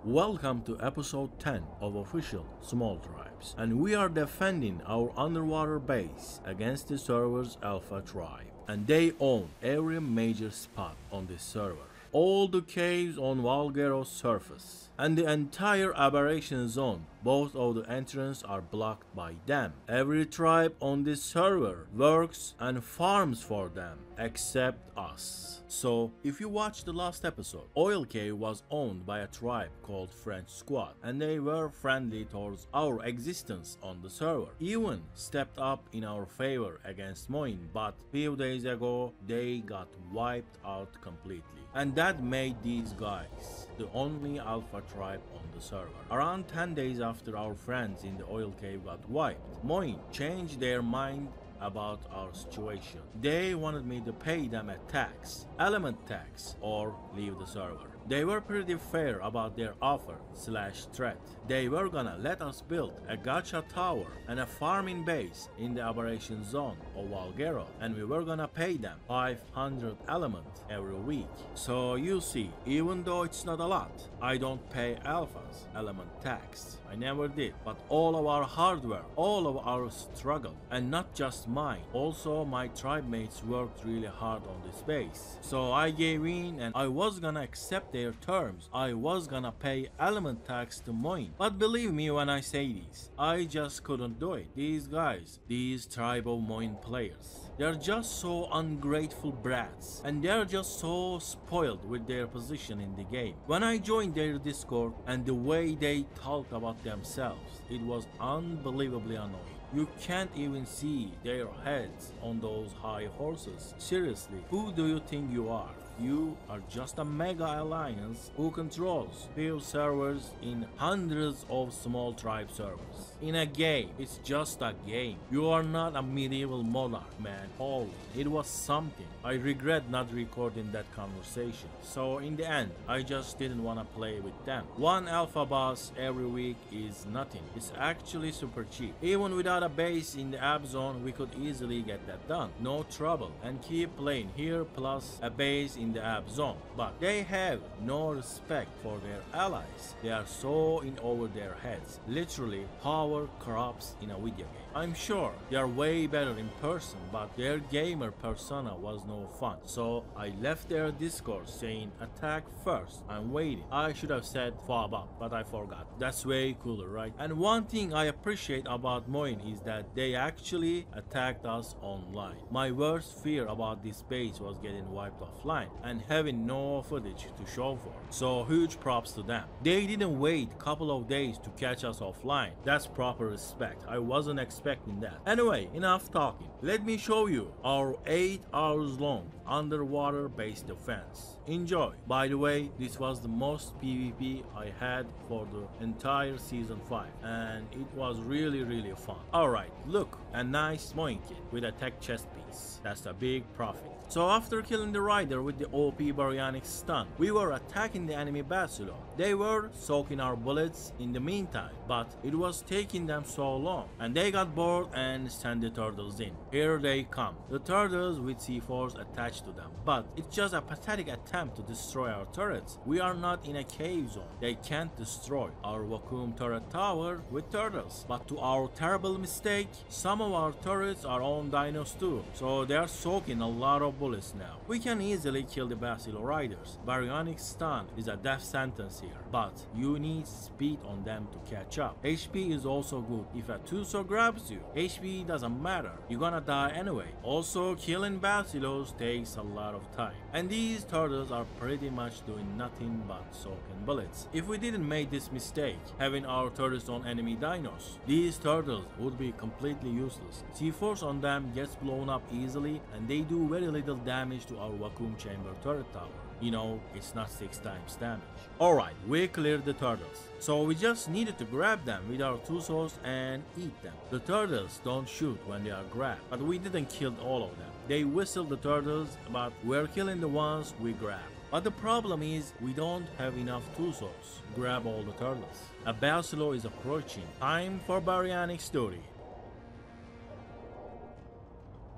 Welcome to episode 10 of Official Small Tribes, and we are defending our underwater base against the server's Alpha tribe, and they own every major spot on this server. All the caves on Valgero's surface, and the entire aberration zone. Both of the entrances are blocked by them. Every tribe on this server works and farms for them, except us. So, if you watched the last episode, Oil Cave was owned by a tribe called French Squad, and they were friendly towards our existence on the server. Even stepped up in our favor against Moin, but few days ago, they got wiped out completely. And that made these guys the only Alpha tribe on the server. Around 10 days after our friends in the Oil Cave got wiped, Moin changed their mind about our situation. They wanted me to pay them a tax, element tax, or leave the server. They were pretty fair about their offer/threat. They were gonna let us build a gacha tower and a farming base in the aberration zone of Valgero, and we were gonna pay them 500 element every week. So you see, even though it's not a lot, I don't pay Alpha's element tax. I never did, but all of our hard work, all of our struggle, and not just mine, also my tribe mates worked really hard on this base. So I gave in and I was gonna accept their terms. I was gonna pay element tax to Moin. But believe me when I say this, I just couldn't do it. These guys, these tribe of Moin players, they're just so ungrateful brats, and they're just so spoiled with their position in the game. When I joined their Discord and the way they talked about themselves, it was unbelievably annoying. You can't even see their heads on those high horses. Seriously, who do you think you are? You are just a mega alliance who controls few servers in hundreds of small tribe servers. In a game, it's just a game. You are not a medieval monarch, man. Holy, it was something. I regret not recording that conversation. So in the end, I just didn't want to play with them. One alpha boss every week is nothing. It's actually super cheap. Even without a base in the app zone, we could easily get that done. No trouble. And keep playing here plus a base in the app zone. But they have no respect for their allies. They are so in over their heads. Literally, power corrupts in a video game. I'm sure they are way better in person, but their gamer persona was no fun. So I left their Discord saying attack first. I'm waiting. I should have said fob up, but I forgot. That's way cooler, right? And one thing I appreciate about Moin is that they actually attacked us online. My worst fear about this base was getting wiped offline and having no footage to show for. So huge props to them. They didn't wait a couple of days to catch us offline. That's proper respect. I wasn't expecting that. Anyway, enough talking. Let me show you our 8 hours long underwater base defense. Enjoy. By the way, this was the most PvP I had for the entire season 5, and it was really fun. Alright, look, a nice Moin kit with a tech chest piece. That's a big profit. So after killing the rider with the OP baryonic stun, we were attacking the enemy Basilo. They were soaking our bullets in the meantime, but it was taking them so long, and they got bored and sent the turtles in. Here they come, the turtles with C4s attached to them, but it's just a pathetic attempt to destroy our turrets. We are not in a cave zone. They can't destroy our vacuum turret tower with turtles. But to our terrible mistake, some of our turrets are on dinos too, so they are soaking a lot of bullets now. We can easily kill the Basilo riders. Baryonic stun is a death sentence here, but you need speed on them to catch up. HP is also good. If a Tuso grabs you, HP doesn't matter. You're gonna die anyway. Also, killing Basilos takes a lot of time, and these turtles are pretty much doing nothing but soaking bullets. If we didn't make this mistake, having our turrets on enemy dinos, these turtles would be completely useless. C4s on them gets blown up easily, and they do very little damage to our vacuum chamber turret tower. You know, it's not 6 times damage. Alright, we cleared the turtles. So we just needed to grab them with our Tusos and eat them. The turtles don't shoot when they are grabbed, but we didn't kill all of them. They whistled the turtles, but we're killing the ones we grabbed. But the problem is, we don't have enough Tusos to grab all the turtles. A Basilo is approaching. Time for baryonic story.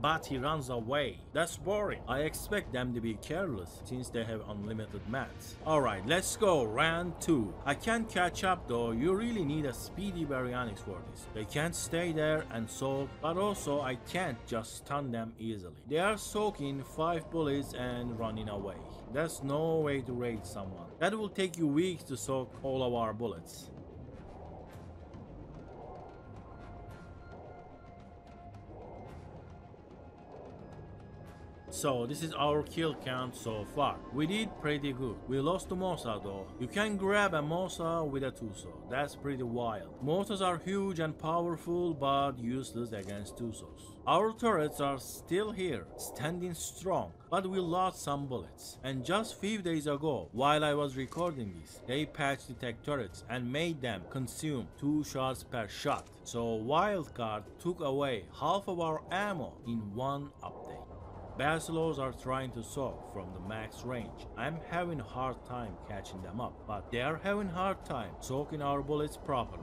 but he runs away. That's boring. I expect them to be careless since they have unlimited mats. Alright, let's go, round 2. I can't catch up though, you really need a speedy baryonyx for this. They can't stay there and soak, but also I can't just stun them easily. They are soaking 5 bullets and running away. That's no way to raid someone. That will take you weeks to soak all of our bullets. So this is our kill count so far. We did pretty good. We lost to Mosa though. You can grab a Mosa with a Tuso. That's pretty wild. Mosas are huge and powerful but useless against Tusos. Our turrets are still here, standing strong, but we lost some bullets. And just few days ago, while I was recording this, they patched the tech turrets and made them consume 2 shots per shot. So Wildcard took away half of our ammo in one update. Basilos are trying to soak from the max range. I'm having a hard time catching them up, but they are having a hard time soaking our bullets properly.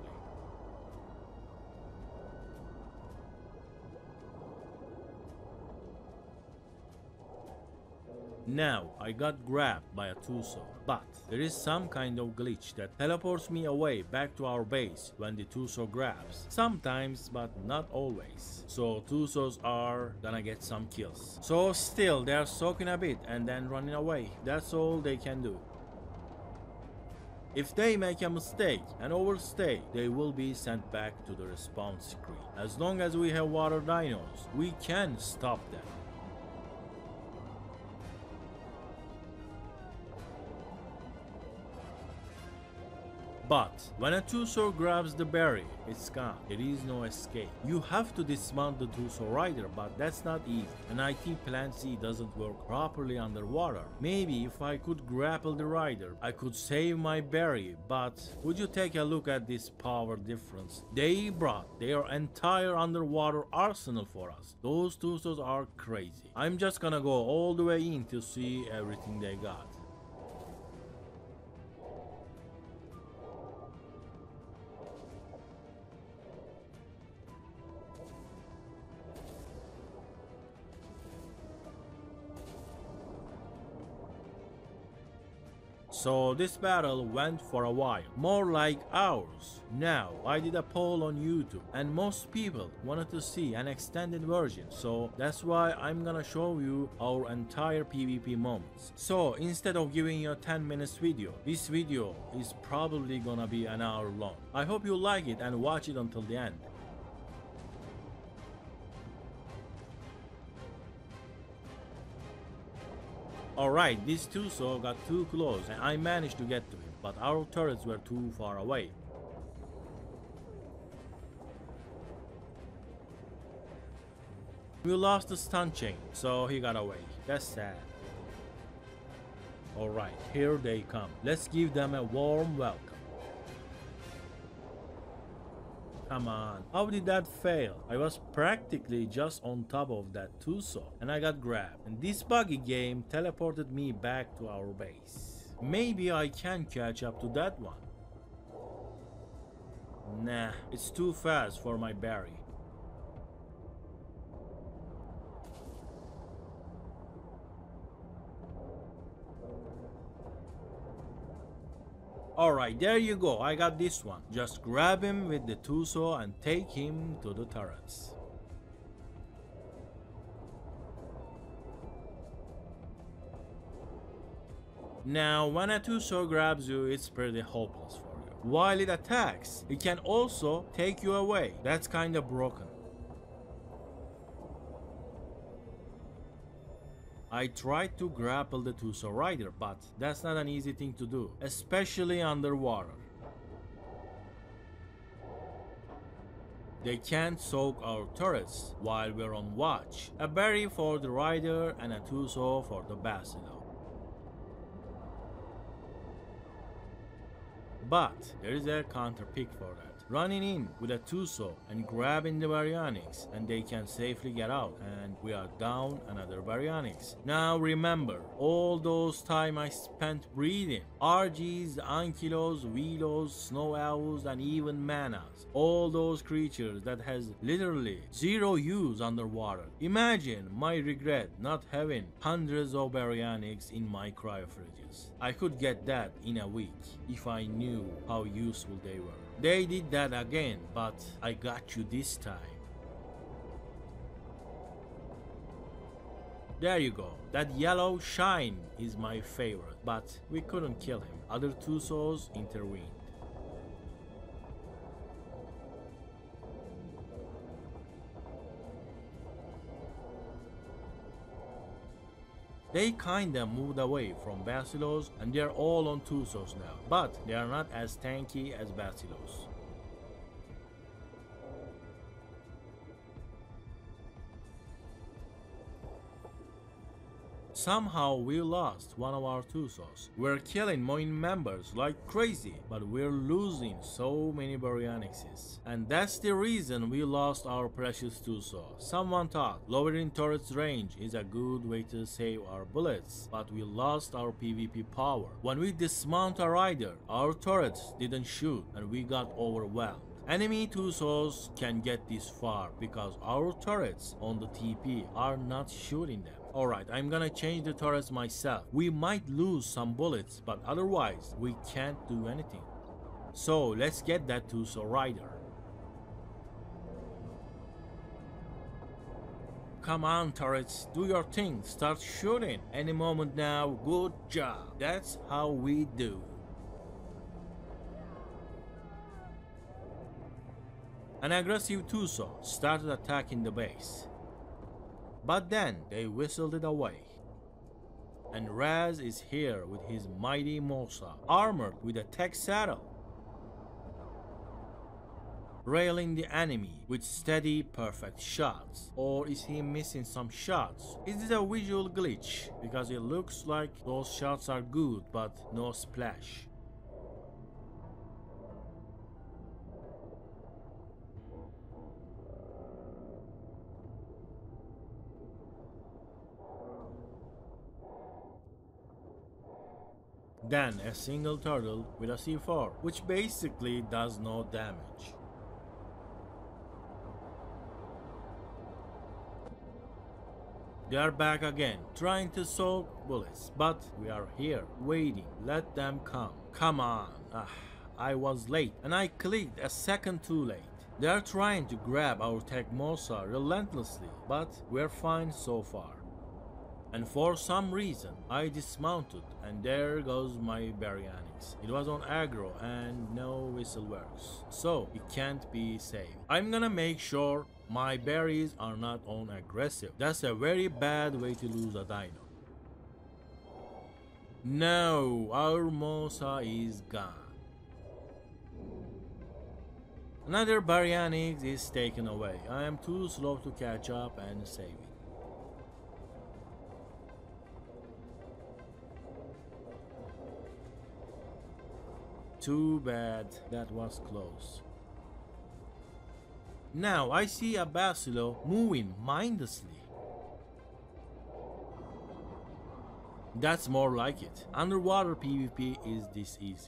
Now, I got grabbed by a Tuso, but there is some kind of glitch that teleports me away back to our base when the Tuso grabs. Sometimes, but not always. So Tusos are gonna get some kills. So still, they are soaking a bit and then running away. That's all they can do. If they make a mistake and overstay, they will be sent back to the respawn screen. As long as we have water dinos, we can stop them. But when a Tuso grabs the berry, it's gone. There is no escape. You have to dismount the Tuso rider, but that's not easy. And I think Plan C doesn't work properly underwater. Maybe if I could grapple the rider, I could save my berry, but would you take a look at this power difference? They brought their entire underwater arsenal for us. Those Tusos are crazy. I'm just gonna go all the way in to see everything they got. So this battle went for a while, more like hours. Now, I did a poll on YouTube and most people wanted to see an extended version, so that's why I'm gonna show you our entire PvP moments. So instead of giving you a 10 minutes video, this video is probably gonna be an hour long. I hope you like it and watch it until the end. Alright, this Tuso got too close and I managed to get to him, but our turrets were too far away. We lost the stun chain, so he got away. That's sad. Alright, here they come. Let's give them a warm welcome. Come on, how did that fail? I was practically just on top of that Tuso and I got grabbed. And this buggy game teleported me back to our base. Maybe I can catch up to that one. Nah, it's too fast for my berry. Alright, there you go, I got this one. Just grab him with the Tuso and take him to the turrets. Now, when a Tuso grabs you, it's pretty hopeless for you. While it attacks, it can also take you away. That's kinda broken. I tried to grapple the Tuso rider, but that's not an easy thing to do, especially underwater. They can't soak our turrets while we're on watch. A berry for the rider and a Tuso for the Basilo. But there is a counter pick for that. running in with a Tuso and grabbing the baryonyx, and they can safely get out, and we are down another baryonyx. Now remember, all those time I spent breeding RGs, Ankylos, Velos, Snow Owls, and even Manas. All those creatures that has literally zero use underwater. Imagine my regret not having hundreds of baryonyx in my cryofridges. I could get that in a week if I knew how useful they were. They did that again, but I got you this time. There you go. That yellow shine is my favorite, but we couldn't kill him. Other Tusos intervened. They kinda moved away from Basilos and they're all on Tusos now, but they are not as tanky as Basilos. Somehow we lost one of our Tusos. We're killing moin members like crazy, but we're losing so many baryonyxes. And that's the reason we lost our precious Tuso. Someone thought lowering turret's range is a good way to save our bullets, but we lost our PvP power. When we dismount a rider, our turrets didn't shoot and we got overwhelmed. Enemy Tusos can get this far because our turrets on the TP are not shooting them. Alright, I'm gonna change the turrets myself. We might lose some bullets, but otherwise we can't do anything. So let's get that Tuso rider. Come on turrets, do your thing, start shooting. Any moment now, good job. That's how we do. An aggressive Tuso started attacking the base. But then they whistled it away. And Raz is here with his mighty Mosa, armored with a tech saddle, railing the enemy with steady, perfect shots. Or is he missing some shots? Is this a visual glitch? Because it looks like those shots are good, but no splash. Then a single turtle with a C4, which basically does no damage. They are back again, trying to soak bullets, but we are here, waiting. Let them come. Come on. I was late, and I clicked a second too late. They are trying to grab our Tech Mosa relentlessly, but we're fine so far. And for some reason, I dismounted, and there goes my baryonyx. It was on aggro, and no whistle works, so it can't be saved. I'm gonna make sure my berries are not on aggressive. That's a very bad way to lose a dino. No, our Mosa is gone. Another baryonyx is taken away. I am too slow to catch up and save it. Too bad, that was close. Now I see a Basilo moving mindlessly. That's more like it. Underwater PvP is this easy.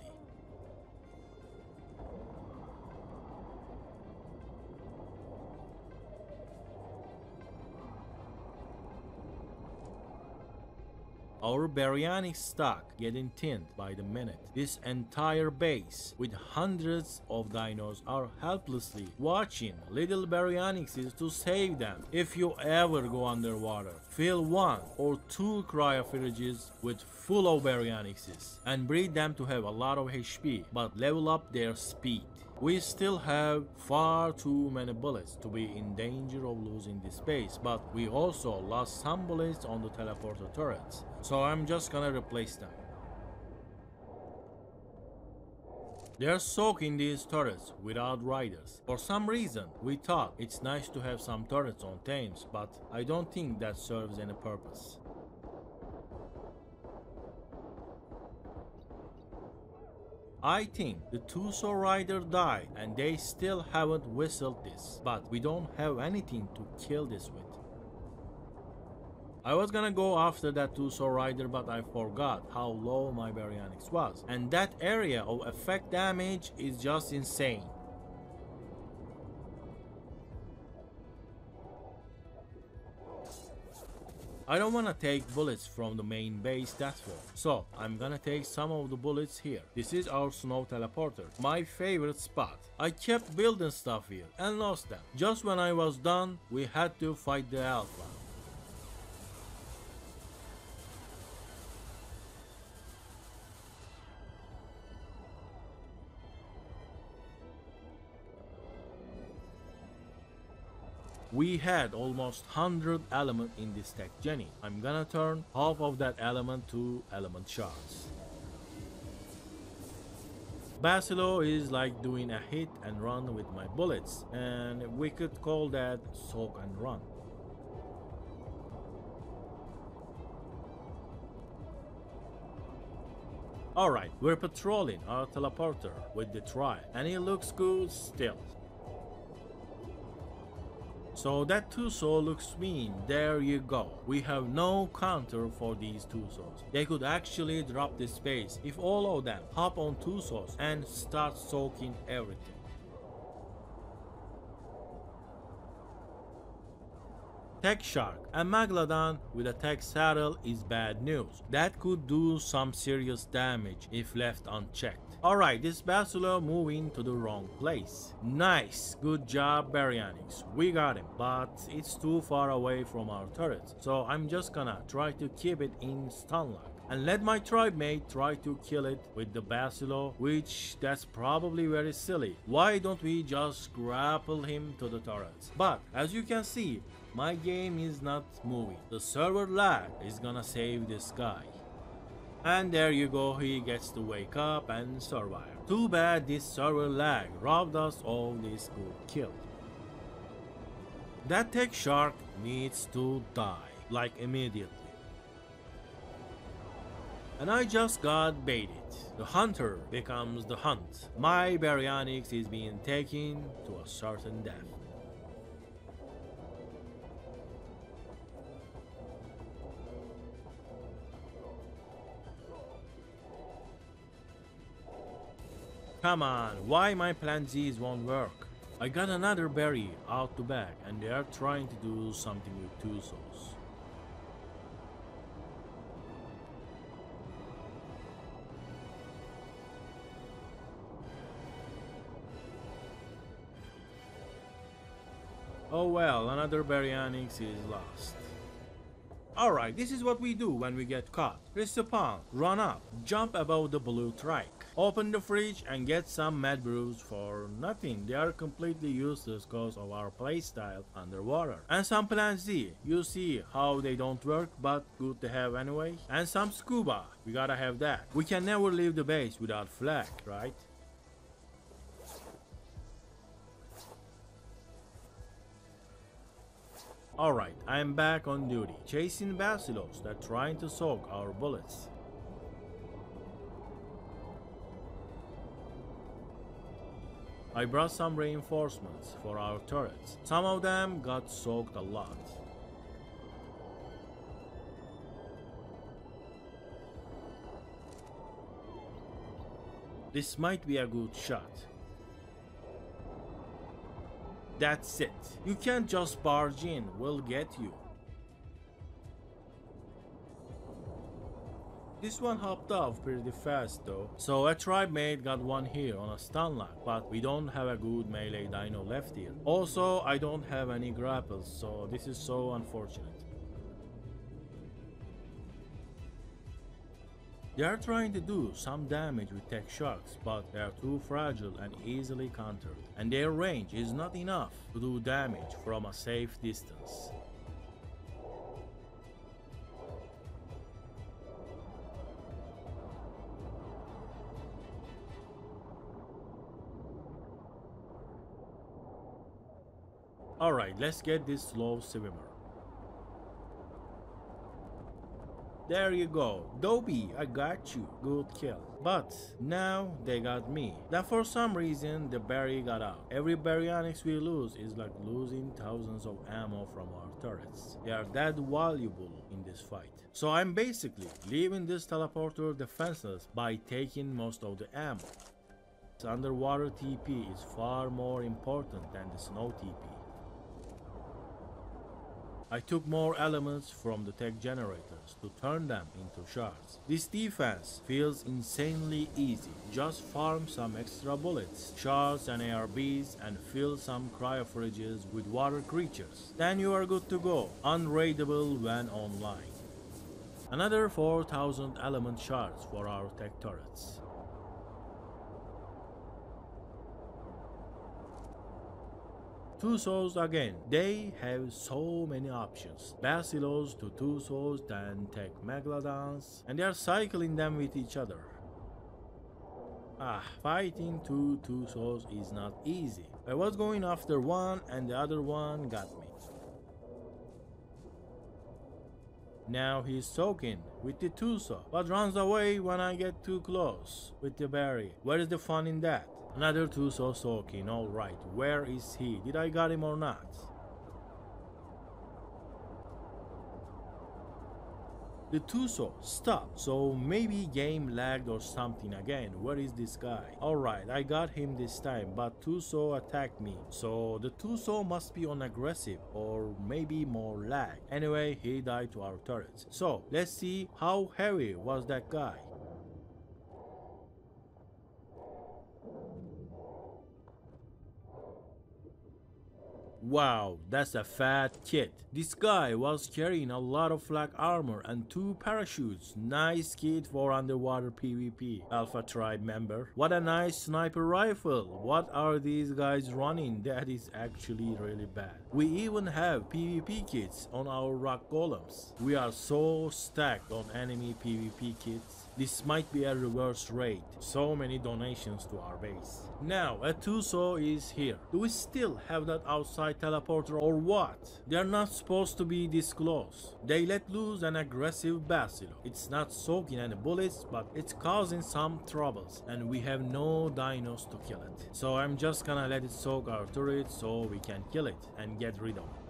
Our baryonyx stock getting thinned by the minute. This entire base with hundreds of dinos are helplessly watching little baryonyxes to save them. If you ever go underwater, fill 1 or 2 cryophages with full of baryonyxes and breed them to have a lot of HP, but level up their speed. We still have far too many bullets to be in danger of losing this base, but we also lost some bullets on the teleporter turrets, so I'm just gonna replace them. They're soaking these turrets without riders. For some reason, we thought it's nice to have some turrets on Thames, but I don't think that serves any purpose. I think the Tuso rider died and they still haven't whistled this, but we don't have anything to kill this with. I was gonna go after that Tuso rider, but I forgot how low my baryonics was, and that area of effect damage is just insane. I don't wanna take bullets from the main base that far, so I'm gonna take some of the bullets here. This is our snow teleporter, my favorite spot. I kept building stuff here and lost them. Just when I was done, we had to fight the Alpha. We had almost 100 element in this tech Jenny. I'm gonna turn half of that element to element shards. Basilo is like doing a hit and run with my bullets, and we could call that soak and run. Alright, we're patrolling our teleporter with the tribe, and it looks good still. So that Tuso looks mean, there you go. We have no counter for these Tusos. They could actually drop this base if all of them hop on Tusos and start soaking everything. Tech Shark and Megalodon with a tech saddle is bad news. That could do some serious damage if left unchecked. Alright, this Basilo moving to the wrong place. Nice, good job Baryonyx, we got him, but it's too far away from our turrets, so I'm just gonna try to keep it in stun lock and let my tribe mate try to kill it with the Basilo, which that's probably very silly. Why don't we just grapple him to the turrets? But as you can see, my game is not moving. The server lag is gonna save this guy. And there you go, he gets to wake up and survive. Too bad this server lag robbed us of this good kill. That tech shark needs to die, like immediately. And I just got baited. The hunter becomes the hunt. My Baryonyx is being taken to a certain death. Come on, why my plan Z's won't work? I got another berry out the back and they are trying to do something with Tusos. Oh well, another Baryonyx is lost. Alright, this is what we do when we get caught. Respawn, run up, jump above the blue trike, open the fridge and get some mad brews for nothing. They are completely useless because of our playstyle underwater. And some Plan Z, you see how they don't work but good to have anyway. And some scuba, we gotta have that. We can never leave the base without flag, right? Alright, I am back on duty, chasing Basilos that are trying to soak our bullets. I brought some reinforcements for our turrets. Some of them got soaked a lot. This might be a good shot. That's it. You can't just barge in, we'll get you. This one hopped off pretty fast though. So a tribe mate got one here on a stun lock, but we don't have a good melee dino left here. Also, I don't have any grapples, so this is so unfortunate. They are trying to do some damage with tech sharks, but they are too fragile and easily countered, and their range is not enough to do damage from a safe distance. Alright, let's get this slow swimmer. There you go. Dobby, I got you. Good kill. But now they got me. Then for some reason the berry got out. Every baryonyx we lose is like losing thousands of ammo from our turrets. They are that valuable in this fight. So I'm basically leaving this teleporter defenseless by taking most of the ammo. The underwater TP is far more important than the snow TP. I took more elements from the tech generators to turn them into shards. This defense feels insanely easy. Just farm some extra bullets, shards and ARBs, and fill some cryofridges with water creatures. Then you are good to go, unraidable when online. Another 4000 element shards for our tech turrets. Tusos again. They have so many options. Basilos to Tusos, then tech Megalodons, and they are cycling them with each other. Fighting two Tusos is not easy. I was going after one and the other one got me. Now he's soaking with the Tuso, but runs away when I get too close with the berry. Where is the fun in that? Another Tuso soaking, alright. Where is he? Did I got him or not? The Tuso stopped, so maybe game lagged or something again. Where is this guy? Alright, I got him this time, but Tuso attacked me. So the Tuso must be on aggressive or maybe more lag. Anyway, he died to our turrets. So let's see how heavy was that guy. Wow, that's a fat kit. This guy was carrying a lot of flak armor and 2 parachutes. Nice kit for underwater PvP. Alpha Tribe member. What a nice sniper rifle. What are these guys running? That is actually really bad. We even have PvP kits on our rock golems. We are so stacked on enemy PvP kits. This might be a reverse raid. So many donations to our base. Now, a Tuso is here. Do we still have that outside teleporter or what? They are not supposed to be this close. They let loose an aggressive Basilo. It's not soaking any bullets, but it's causing some troubles, and we have no dinos to kill it. So I'm just gonna let it soak our turret so we can kill it and get rid of it.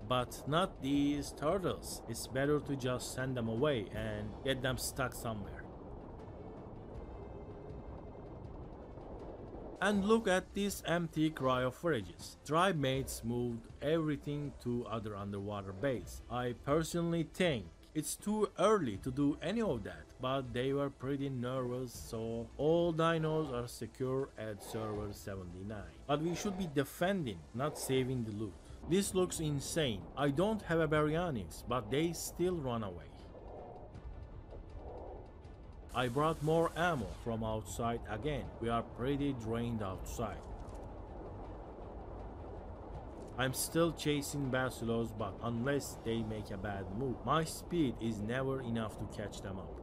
But not these turtles. It's better to just send them away and get them stuck somewhere. And look at these empty cryofridges. Tribe mates moved everything to other underwater base. I personally think it's too early to do any of that, but they were pretty nervous, so all dinos are secure at server 79. But we should be defending, not saving the loot. This looks insane. I don't have a baryonyx, but they still run away. I brought more ammo from outside again. We are pretty drained outside. I'm still chasing basilos, but unless they make a bad move, my speed is never enough to catch them up.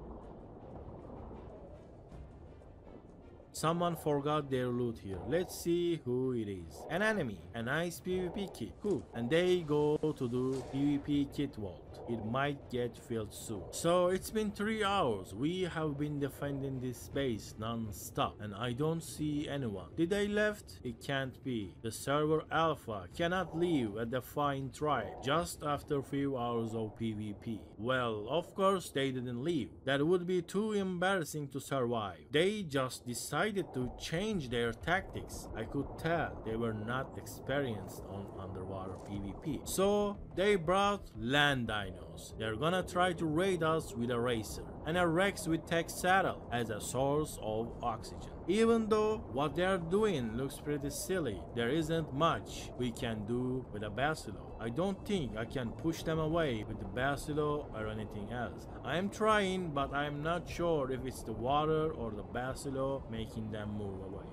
Someone forgot their loot here. Let's see who it is. An enemy. A nice PvP kit. Cool. And they go to do PvP kit vault. It might get filled soon. So it's been 3 hours. We have been defending this base non-stop. And I don't see anyone. Did they left? It can't be. The server alpha cannot leave a defiant tribe just after few hours of PvP. Well, of course they didn't leave. That would be too embarrassing to survive. They just decided to change their tactics. I could tell they were not experienced on underwater PvP. So they brought land dinos. They're gonna try to raid us with a racer and a Rex with tech saddle as a source of oxygen. Even though what they are doing looks pretty silly, there isn't much we can do with a Basilo. I don't think I can push them away with the Basilo or anything else. I am trying, but I am not sure if it's the water or the Basilo making them move away.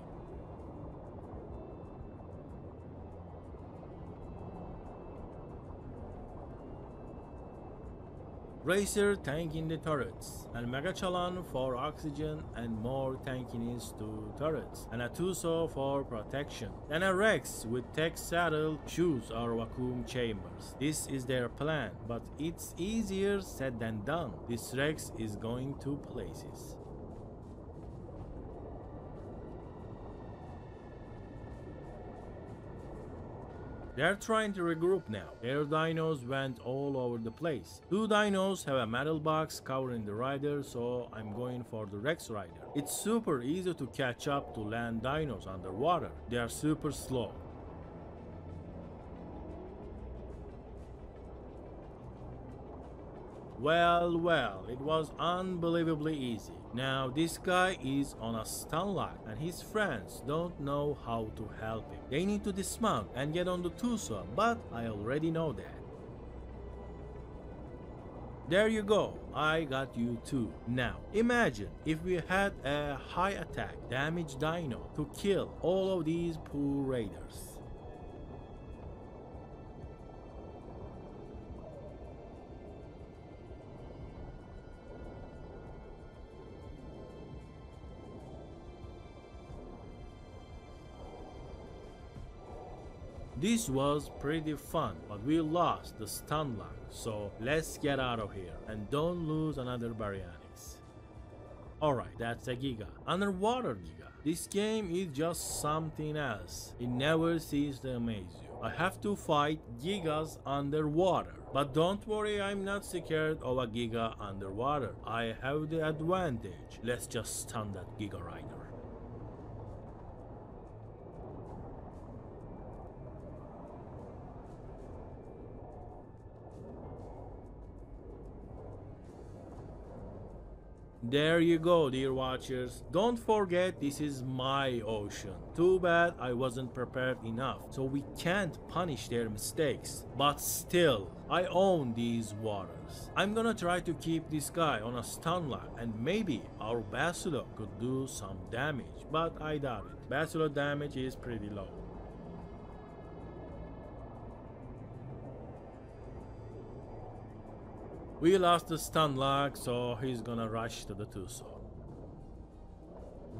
Racer tanking the turrets, and Megachalon for oxygen and more tankiness to turrets, and a Tuso for protection, and a Rex with tech saddle shoots our vacuum chambers. This is their plan, but it's easier said than done. This Rex is going to places. They're trying to regroup now. Their dinos went all over the place. Two dinos have a metal box covering the rider, so I'm going for the Rex rider. It's super easy to catch up to land dinos underwater. They are super slow. Well, it was unbelievably easy. Now this guy is on a stun lock and his friends don't know how to help him. They need to dismount and get on the Tucson, but I already know that. There you go, I got you too. Now, imagine if we had a high attack damage dino to kill all of these poor raiders. This was pretty fun, but we lost the stun lock, so let's get out of here and don't lose another Baryonyx. Alright, that's a Giga. Underwater Giga. This game is just something else. It never ceases to amaze you. I have to fight Gigas underwater. But don't worry, I'm not scared of a Giga underwater. I have the advantage. Let's just stun that Giga rider. There you go, dear watchers. Don't forget, this is my ocean. Too bad I wasn't prepared enough, so we can't punish their mistakes. But still, I own these waters. I'm gonna try to keep this guy on a stun lock, and maybe our Basilo could do some damage, but I doubt it. Basilo damage is pretty low. We lost the stun lock, so he's gonna rush to the Tuso.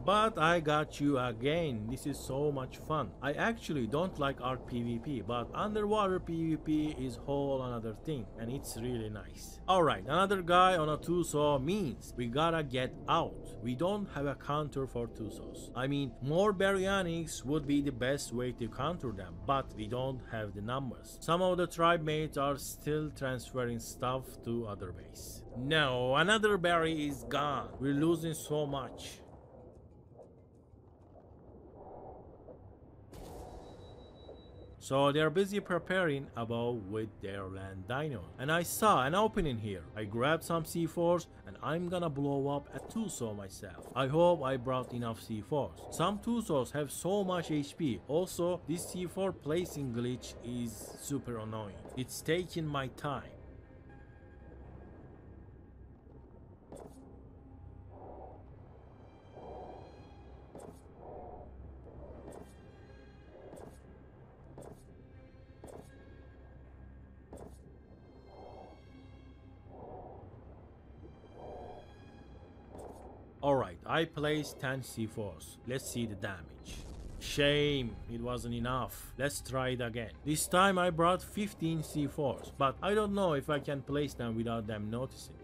But I got you again. This is so much fun. I actually don't like ARK PvP, but underwater PvP is whole another thing, and it's really nice. Alright, another guy on a Tuso means we gotta get out. We don't have a counter for Tusos. I mean, more Baryonyx would be the best way to counter them, but we don't have the numbers. Some of the tribe mates are still transferring stuff to other base. No, another Barry is gone. We're losing so much. So they're busy preparing above with their land dino. And I saw an opening here. I grabbed some C4s and I'm gonna blow up a Tuso myself. I hope I brought enough C4s. Some Tusos have so much HP. Also, this C4 placing glitch is super annoying. It's taking my time. Alright, I placed 10 C4s. Let's see the damage. Shame, it wasn't enough. Let's try it again. This time I brought 15 C4s, but I don't know if I can place them without them noticing.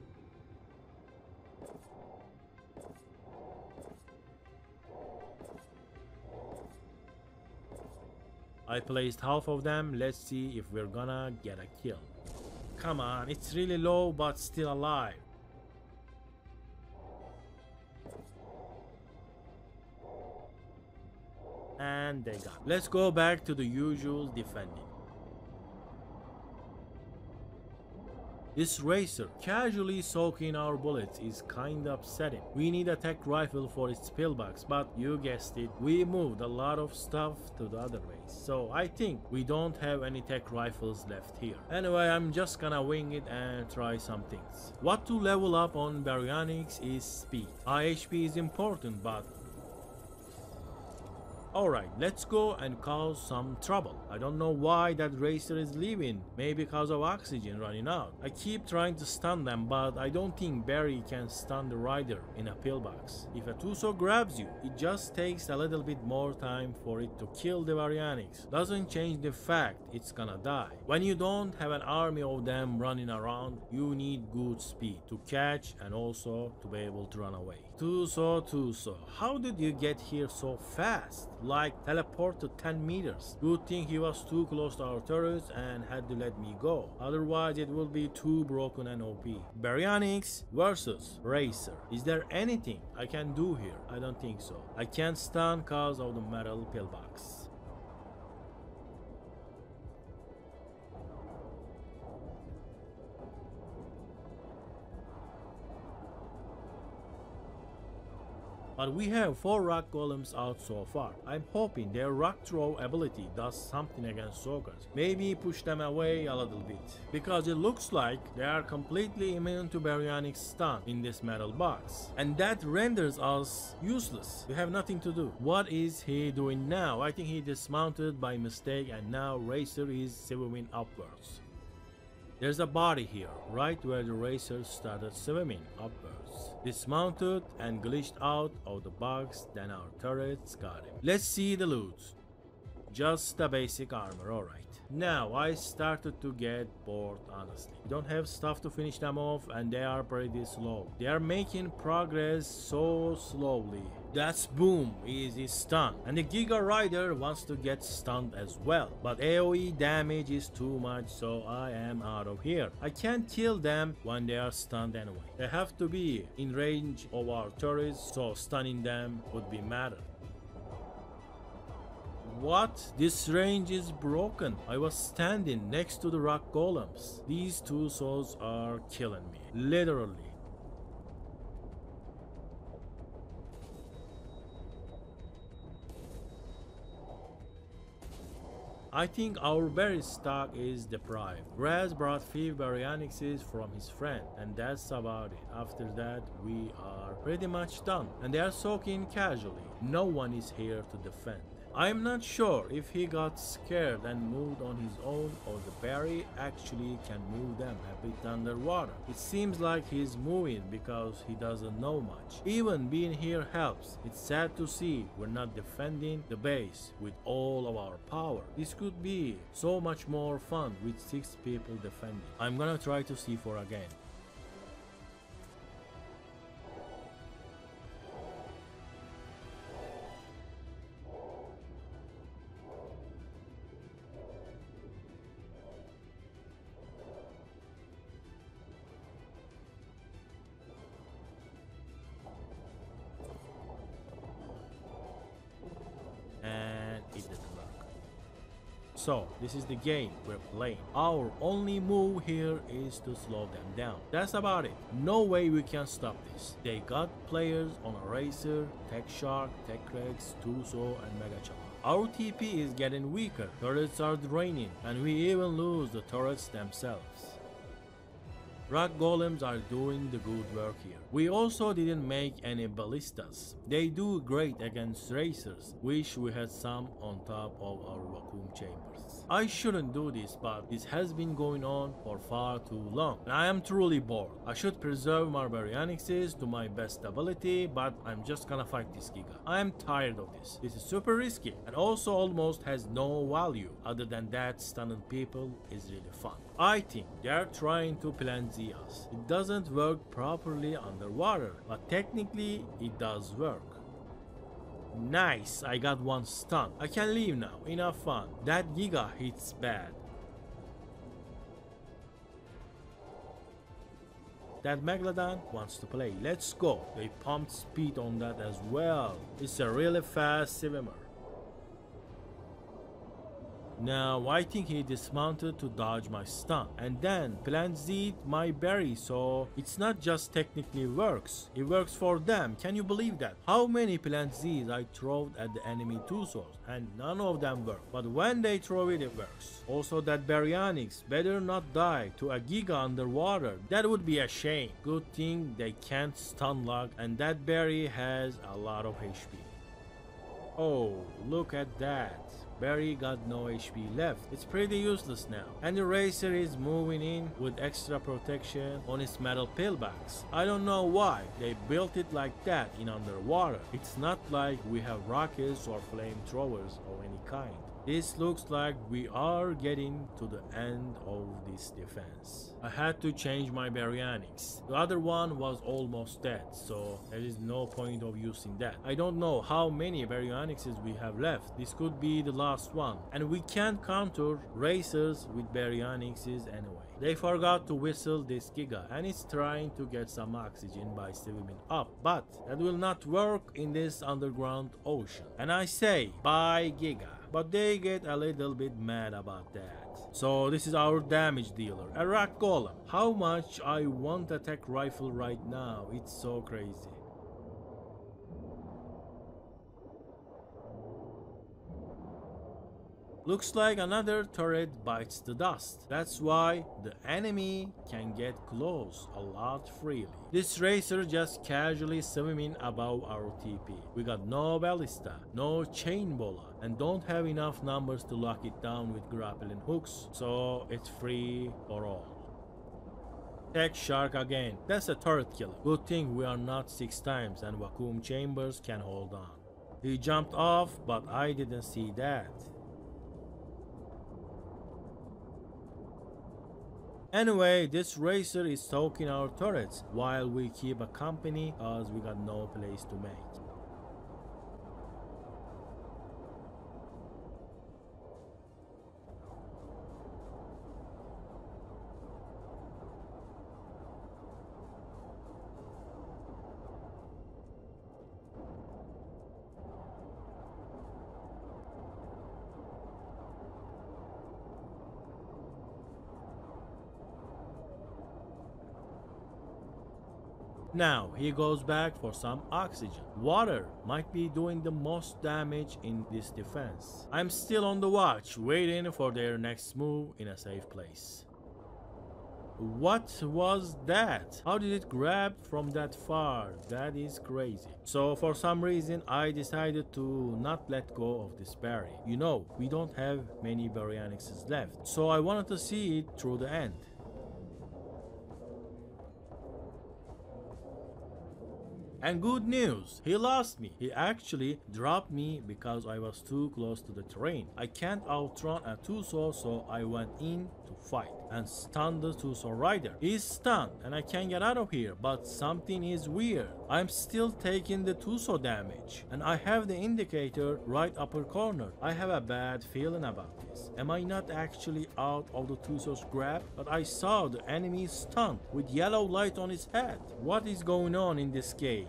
I placed half of them. Let's see if we're gonna get a kill. Come on, it's really low but still alive. And they got. Let's go back to the usual defending. This racer casually soaking our bullets is kinda upsetting. We need a tech rifle for its pillbox, but you guessed it, we moved a lot of stuff to the other base. So I think we don't have any tech rifles left here. Anyway, I'm just gonna wing it and try some things. What to level up on Baryonyx is speed. IHP is important, but Alright, let's go and cause some trouble. I don't know why that racer is leaving. Maybe because of oxygen running out. I keep trying to stun them, but I don't think Barry can stun the rider in a pillbox. If a Tuso grabs you, it just takes a little bit more time for it to kill the Baryonyx. Doesn't change the fact it's gonna die. When you don't have an army of them running around, you need good speed to catch and also to be able to run away. Tuso, how did you get here so fast? Like teleport to 10 meters. Good thing he was too close to our turrets and had to let me go. Otherwise it would be too broken and OP. Baryonyx versus Racer. Is there anything I can do here? I don't think so. I can't stun cause of the metal pillbox. But we have 4 rock golems out so far. I'm hoping their rock throw ability does something against Soakers. Maybe push them away a little bit. Because it looks like they are completely immune to Baryonyx stun in this metal box. And that renders us useless. We have nothing to do. What is he doing now? I think he dismounted by mistake and now Racer is swimming upwards. There's a body here, right where the Racer started swimming upwards. Dismounted and glitched out of the box, then our turrets got him. Let's see the loot. Just the basic armor, alright. Now I started to get bored honestly. We don't have stuff to finish them off and they are pretty slow. They are making progress so slowly. That's boom, easy stun. And the Giga Rider wants to get stunned as well. But AoE damage is too much, so I am out of here. I can't kill them when they are stunned anyway. They have to be in range of our turrets, so stunning them would be matter. What? This range is broken. I was standing next to the rock golems. These two souls are killing me. Literally. I think our berry stock is deprived. Raz brought 5 Baryonyxes from his friend and that's about it. After that we are pretty much done and they are soaking casually. No one is here to defend. I'm not sure if he got scared and moved on his own or the berry actually can move them a bit underwater. It seems like he's moving because he doesn't know much. Even being here helps. It's sad to see we're not defending the base with all of our power. This could be so much more fun with 6 people defending. I'm gonna try to C4 again. So, this is the game we're playing. Our only move here is to slow them down. That's about it. No way we can stop this. They got players on a Racer, Tech Shark, Tech Rex, Tuso, and Mega Chala. Our TP is getting weaker, turrets are draining, and we even lose the turrets themselves. Rock golems are doing the good work here. We also didn't make any ballistas. They do great against racers. Wish we had some on top of our vacuum chambers. I shouldn't do this, but this has been going on for far too long. And I am truly bored. I should preserve my Baryonyxes to my best ability, but I'm just gonna fight this Giga. I am tired of this. This is super risky and also almost has no value. Other than that, stunning people is really fun. I think they are trying to Plan Z us. It doesn't work properly underwater, but technically it does work. Nice, I got one stun. I can leave now, enough fun. That Giga hits bad. That Megalodon wants to play. Let's go. They pumped speed on that as well. It's a really fast swimmer. Now I think he dismounted to dodge my stun and then Plan Z'd my berry, so it's not just technically works, it works for them. Can you believe that? How many Plan Z's I throw at the enemy Tusos and none of them work, but when they throw it, it works. Also that Baryonyx better not die to a Giga underwater, that would be a shame. Good thing they can't stun lock and that berry has a lot of HP. Oh, look at that. Barry got no HP left. It's pretty useless now. And the racer is moving in with extra protection on its metal pillbacks. I don't know why they built it like that in underwater. It's not like we have rockets or flamethrowers of any kind. This looks like we are getting to the end of this defense. I had to change my baryonics. The other one was almost dead, so there is no point of using that. I don't know how many baryonics we have left. This could be the last one. And we can't counter racers with baryonics anyway. They forgot to whistle this Giga and it's trying to get some oxygen by swimming up. But that will not work in this underground ocean. And I say, bye Giga. But they get a little bit mad about that. So this is our damage dealer, a rock golem. How much I want attack rifle right now, it's so crazy. Looks like another turret bites the dust. That's why the enemy can get close a lot freely. This racer just casually swimming above our TP. We got no ballista, no chain bola, and don't have enough numbers to lock it down with grappling hooks, so it's free for all. Tech shark again. That's a turret killer. Good thing we are not 6 times and vacuum chambers can hold on. He jumped off, but I didn't see that. Anyway, this racer is soaking our turrets while we keep a company cause we got no place to make. Now he goes back for some oxygen. Water might be doing the most damage in this defense. I'm still on the watch, waiting for their next move in a safe place. What was that? How did it grab from that far? That is crazy. So for some reason I decided to not let go of this berry. You know, we don't have many baryonyxes left, so I wanted to see it through the end. And good news, he lost me. He actually dropped me because I was too close to the terrain. I can't outrun a Tuso, so I went in to fight and stunned the Tuso rider. He's stunned and I can't get out of here, but something is weird. I'm still taking the Tuso damage and I have the indicator right upper corner. I have a bad feeling about this. Am I not actually out of the Tuso's grab? But I saw the enemy stunned with yellow light on his head. What is going on in this game?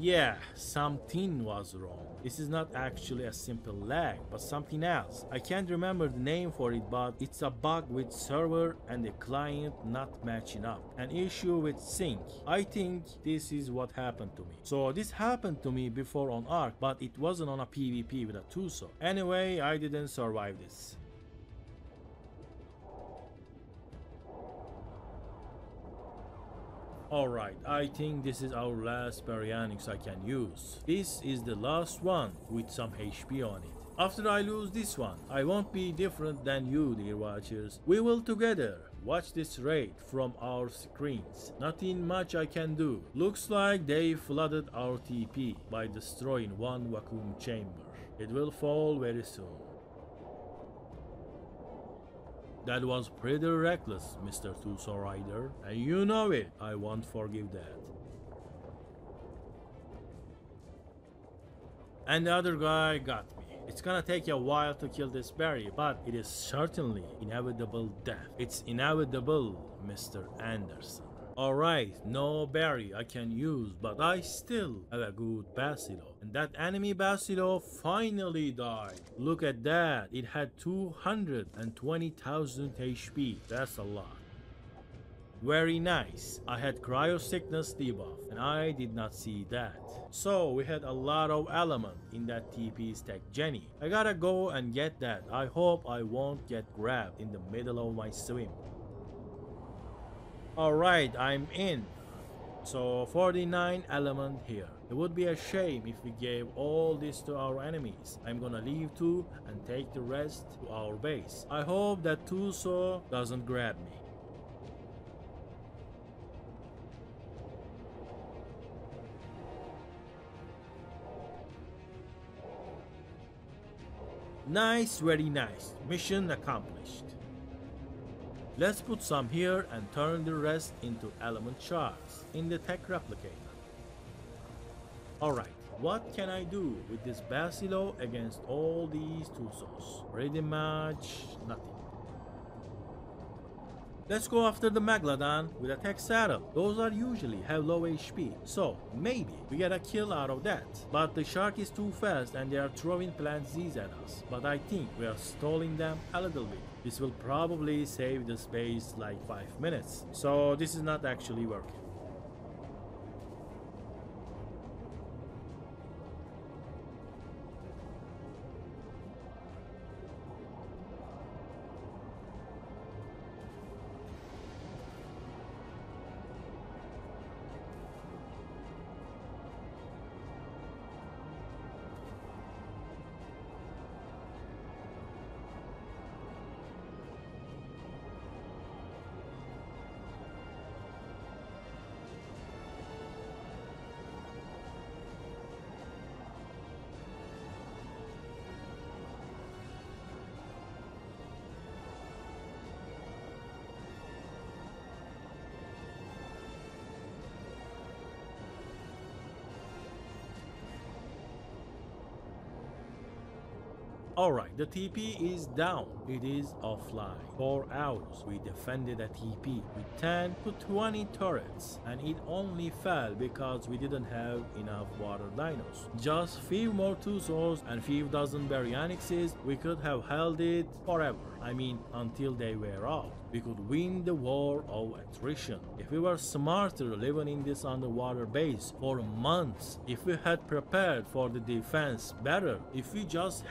Yeah, something was wrong. This is not actually a simple lag, but something else. I can't remember the name for it, but it's a bug with server and the client not matching up. An issue with sync. I think this is what happened to me. So this happened to me before on ARK, but it wasn't on a PvP with a Tuso. Anyway, I didn't survive this. Alright, I think this is our last baryonyx I can use. This is the last one with some HP on it. After I lose this one, I won't be different than you, dear watchers. We will together watch this raid from our screens. Nothing much I can do. Looks like they flooded our TP by destroying one vacuum chamber. It will fall very soon. That was pretty reckless, Mr. Tuso Rider, and you know it. I won't forgive that. And the other guy got me. It's gonna take a while to kill this berry, but it is certainly inevitable death. It's inevitable, Mr. Anderson. Alright, no berry I can use, but I still have a good Basilo. And that enemy Basilo finally died. Look at that, it had 220,000 HP. That's a lot. Very nice. I had cryo sickness debuff and I did not see that. So we had a lot of element in that TP stack Jenny. I gotta go and get that. I hope I won't get grabbed in the middle of my swim. Alright, I'm in. So 49 element here. It would be a shame if we gave all this to our enemies. I'm gonna leave 2 and take the rest to our base. I hope that Tuso doesn't grab me. Nice, very nice. Mission accomplished. Let's put some here and turn the rest into element shards in the tech replicator. Alright, what can I do with this Basilo against all these Tusos? Pretty much nothing. Let's go after the Megalodon with a tech saddle. Those are usually have low HP, so maybe we get a kill out of that. But the shark is too fast and they are throwing plant Z's at us. But I think we are stalling them a little bit. This will probably save the space like 5 minutes. So this is not actually working. Alright, the TP is down. It is offline. 4 hours we defended a TP with 10 to 20 turrets, and it only fell because we didn't have enough water dinos. Just few more Tusos and few dozen Baryonyxes, we could have held it forever. I mean, until they wear out. We could win the war of attrition. If we were smarter living in this underwater base for months, if we had prepared for the defense better, if we just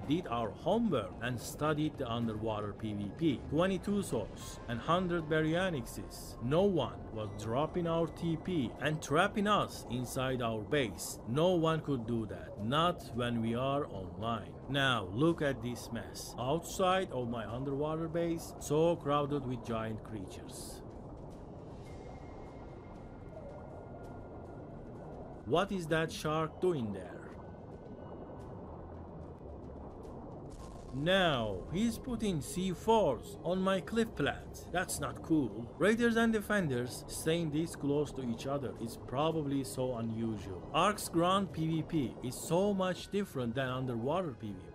did our homework and studied the underwater PvP, 22 souls and 100 Baryonyxes, no one was dropping our TP and trapping us inside our base. No one could do that, not when we are online. Now look at this mess. Outside of my underwater base, so crowded with giant creatures. What is that shark doing there? Now, he's putting C4s on my cliff plat. That's not cool. Raiders and defenders staying this close to each other is probably so unusual. ARK's ground PvP is so much different than underwater PvP.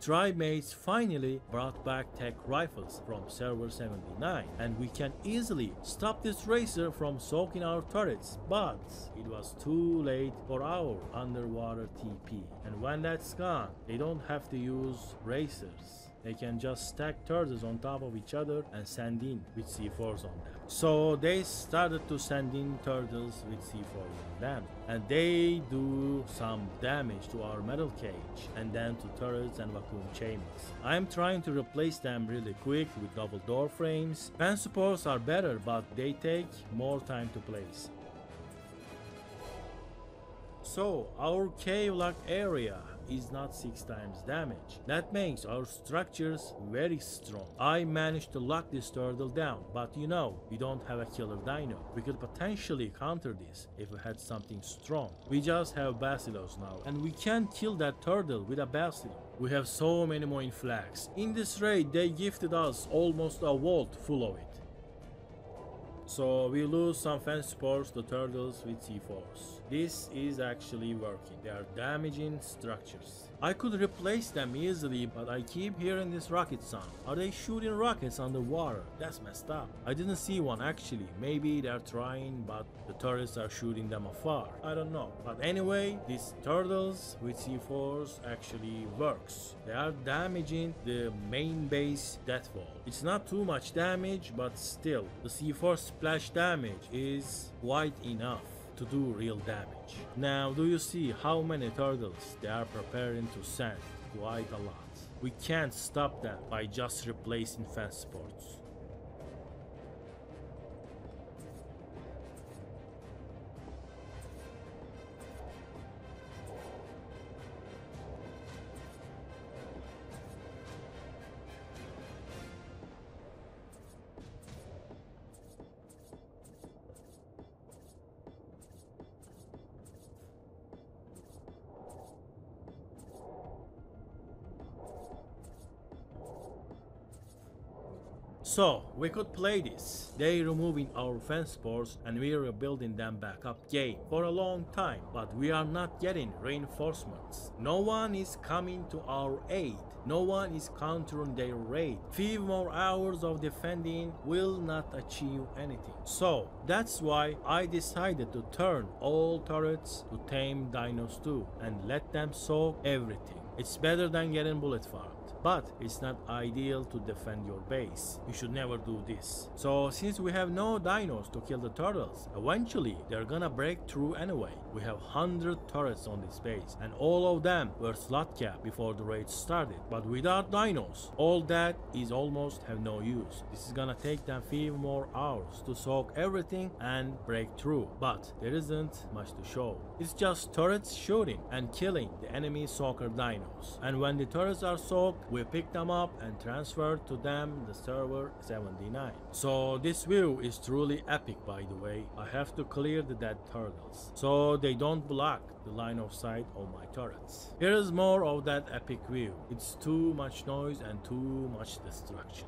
Tribe mates finally brought back tech rifles from server 79, and we can easily stop this racer from soaking our turrets, but it was too late for our underwater TP. And when that's gone, they don't have to use racers. They can just stack turtles on top of each other and send in with C4s on them. So they started to send in turtles with C4s on them, and they do some damage to our metal cage and then to turrets and vacuum chambers. I'm trying to replace them really quick with double door frames. Fan supports are better, but they take more time to place. So our cave lock area is not 6 times damage. That makes our structures very strong. I managed to lock this turtle down, but you know, we don't have a killer dino. We could potentially counter this if we had something strong. We just have basilos now, and we can't kill that turtle with a basilo. We have so many moin flags. In this raid, they gifted us almost a vault full of it. So we lose some fence supports to turtles with C4s. This is actually working. They are damaging structures. I could replace them easily, but I keep hearing this rocket sound. Are they shooting rockets underwater? That's messed up. I didn't see one actually. Maybe they're trying, but the turrets are shooting them afar. I don't know. But anyway, these turtles with C4s actually works. They are damaging the main base death wall. It's not too much damage, but still, the C4 splash damage is quite enough to do real damage. Now, do you see how many turtles they are preparing to send? Quite a lot. We can't stop them by just replacing fence supports. So, we could play this. They removing our fence supports and we are building them back up game for a long time, but we are not getting reinforcements. No one is coming to our aid. No one is countering their raid. Few more hours of defending will not achieve anything. So, that's why I decided to turn all turrets to tame dinos too and let them soak everything. It's better than getting bullet farmed. But it's not ideal to defend your base. You should never do this. So since we have no dinos to kill the turtles, eventually they're gonna break through anyway. We have 100 turrets on this base and all of them were slot capped before the raid started. But without dinos, all that is almost have no use. This is gonna take them few more hours to soak everything and break through. But there isn't much to show. It's just turrets shooting and killing the enemy soccer dinos. And when the turrets are soaked, we pick them up and transfer to them the server 79. So this view is truly epic, by the way. I have to clear the dead turtles so they don't block the line of sight of my turrets. Here is more of that epic view. It's too much noise and too much destruction.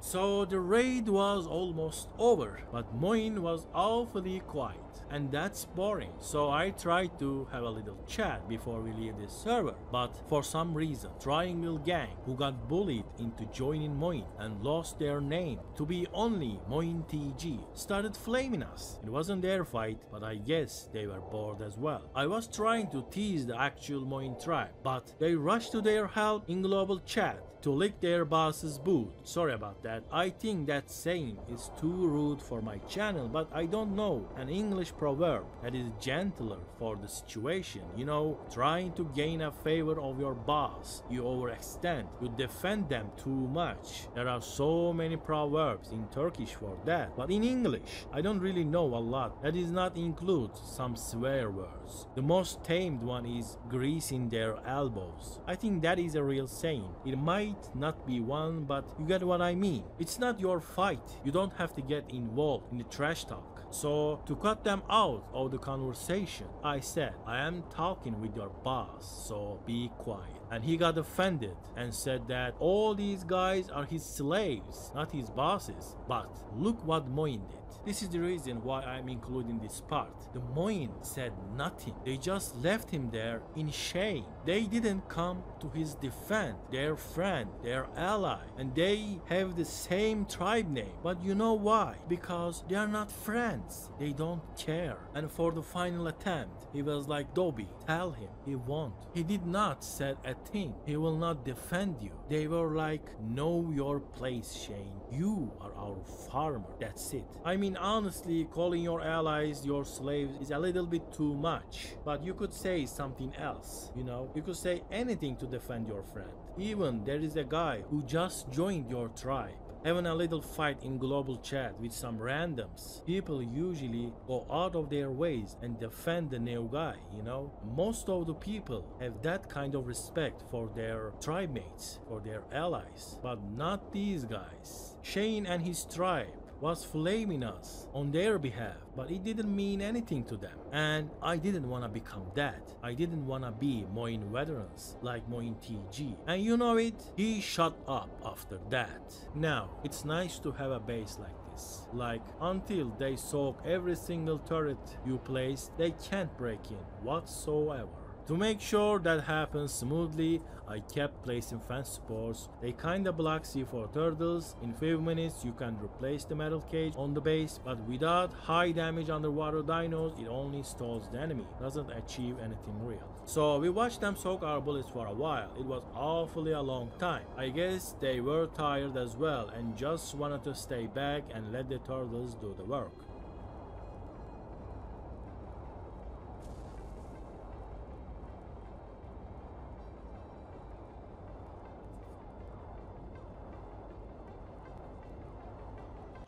So the raid was almost over, but Moin was awfully quiet, and that's boring. So I tried to have a little chat before we leave this server, but for some reason, Triangle Gang, who got bullied into joining Moin and lost their name to be only Moin TG, started flaming us. It wasn't their fight, but I guess they were bored as well. I was trying to tease the actual Moin tribe, but they rushed to their help in global chat to lick their boss's boot. Sorry about that. I think that saying is too rude for my channel, but I don't know an English proverb that is gentler for the situation. You know, trying to gain a favor of your boss, you overextend, you defend them too much. There are so many proverbs in Turkish for that, but in English, I don't really know a lot. That does not include some swear words. The most tamed one is greasing their elbows. I think that is a real saying. It might not be one, but you get what I mean. It's not your fight. You don't have to get involved in the trash talk. So, to cut them out of the conversation, I said, I am talking with your boss, so be quiet. And he got offended and said that all these guys are his slaves, not his bosses. But look what Moin did. This is the reason why I'm including this part. The Moin said nothing. They just left him there in shame. They didn't come to his defense, their friend, their ally, and they have the same tribe name. But you know why? Because they are not friends. They don't care. And for the final attempt, he was like, Dobby, tell him he won't. He did not said a thing. He will not defend you. They were like, know your place, Shane. You are our farmer. That's it. I mean, honestly, calling your allies your slaves is a little bit too much. But you could say something else, you know? You could say anything to defend your friend. Even there is a guy who just joined your tribe, having a little fight in global chat with some randoms. People usually go out of their ways and defend the new guy, you know? Most of the people have that kind of respect for their tribe mates, for their allies, but not these guys. Shane and his tribe was flaming us on their behalf, but it didn't mean anything to them. And I didn't want to become that. I didn't want to be Moin veterans like Moin TG. And you know it, he shut up after that. Now, it's nice to have a base like this. Like, until they soak every single turret you place, they can't break in whatsoever. To make sure that happens smoothly, I kept placing fence supports. They kinda block C4 turtles. In few minutes you can replace the metal cage on the base, but without high damage underwater dinos, it only stalls the enemy, doesn't achieve anything real. So we watched them soak our bullets for a while. It was awfully a long time. I guess they were tired as well and just wanted to stay back and let the turtles do the work.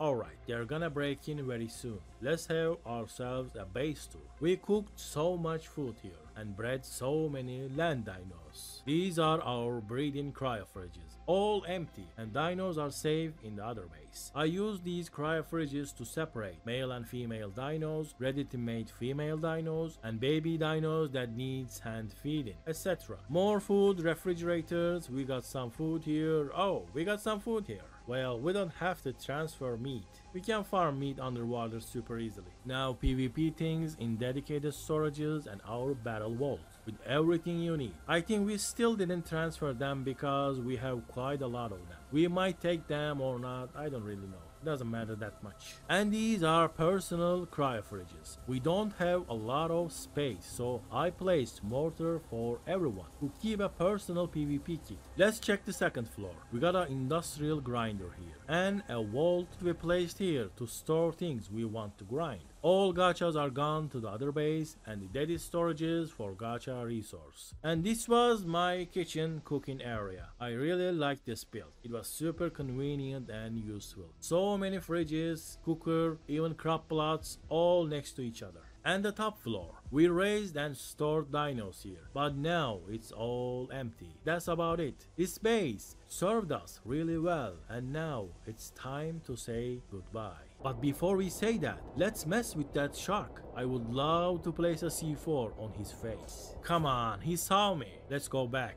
Alright, they're gonna break in very soon. Let's have ourselves a base tour. We cooked so much food here and bred so many land dinos. These are our breeding cryofridges, all empty, and dinos are safe in the other base. I use these cryofridges to separate male and female dinos, ready to mate female dinos, and baby dinos that needs hand feeding, etc. More food, refrigerators, we got some food here. Oh, we got some food here. Well, we don't have to transfer meat. We can farm meat underwater super easily. Now PvP things in dedicated storages and our battle vault with everything you need. I think we still didn't transfer them because we have quite a lot of them. We might take them or not, I don't really know. Doesn't matter that much. And these are personal cryofridges. We don't have a lot of space, so I placed mortar for everyone to keep a personal PvP kit. Let's check the second floor. We got an industrial grinder here and a vault to be placed here to store things we want to grind. All gachas are gone to the other base and the dead storages for gacha resource. And this was my kitchen cooking area. I really liked this build. It was super convenient and useful. So many fridges, cooker, even crop plots all next to each other. And the top floor. We raised and stored dinos here, but now it's all empty. That's about it. This base served us really well, and now it's time to say goodbye. But before we say that, let's mess with that shark. I would love to place a C4 on his face. Come on, he saw me. Let's go back.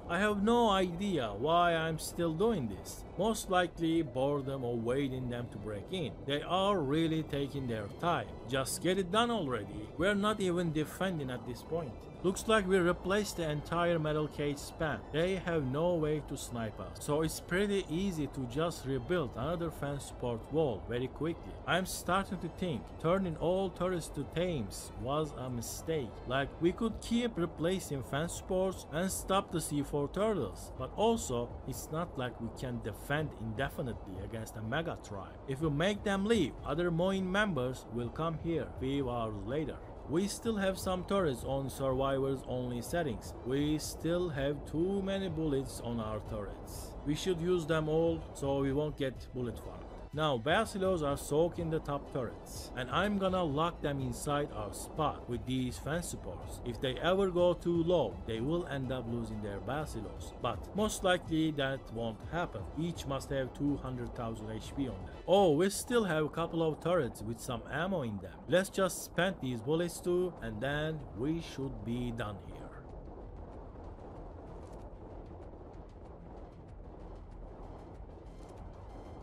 I have no idea why I'm still doing this. Most likely boredom or waiting them to break in. They are really taking their time. Just get it done already. We're not even defending at this point. Looks like we replaced the entire metal cage span. They have no way to snipe us, so it's pretty easy to just rebuild another fence support wall very quickly. I'm starting to think turning all turrets to tames was a mistake. Like, we could keep replacing fence supports and stop the C4 turtles, but also it's not like we can defend indefinitely against a mega tribe. If we make them leave, other moin members will come here few hours later. We still have some turrets on survivors only settings. We still have too many bullets on our turrets. We should use them all so we won't get bullet farmed. Now basilos are soaked in the top turrets, and I'm gonna lock them inside our spot with these fence supports. If they ever go too low, they will end up losing their basilos, but most likely that won't happen. Each must have 200,000 HP on them. Oh, we still have a couple of turrets with some ammo in them. Let's just spend these bullets too, and then we should be done here.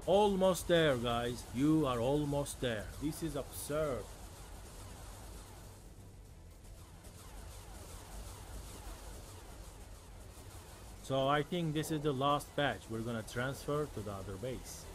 Almost there, guys. You are almost there. This is absurd. So I think this is the last batch. We're gonna transfer to the other base.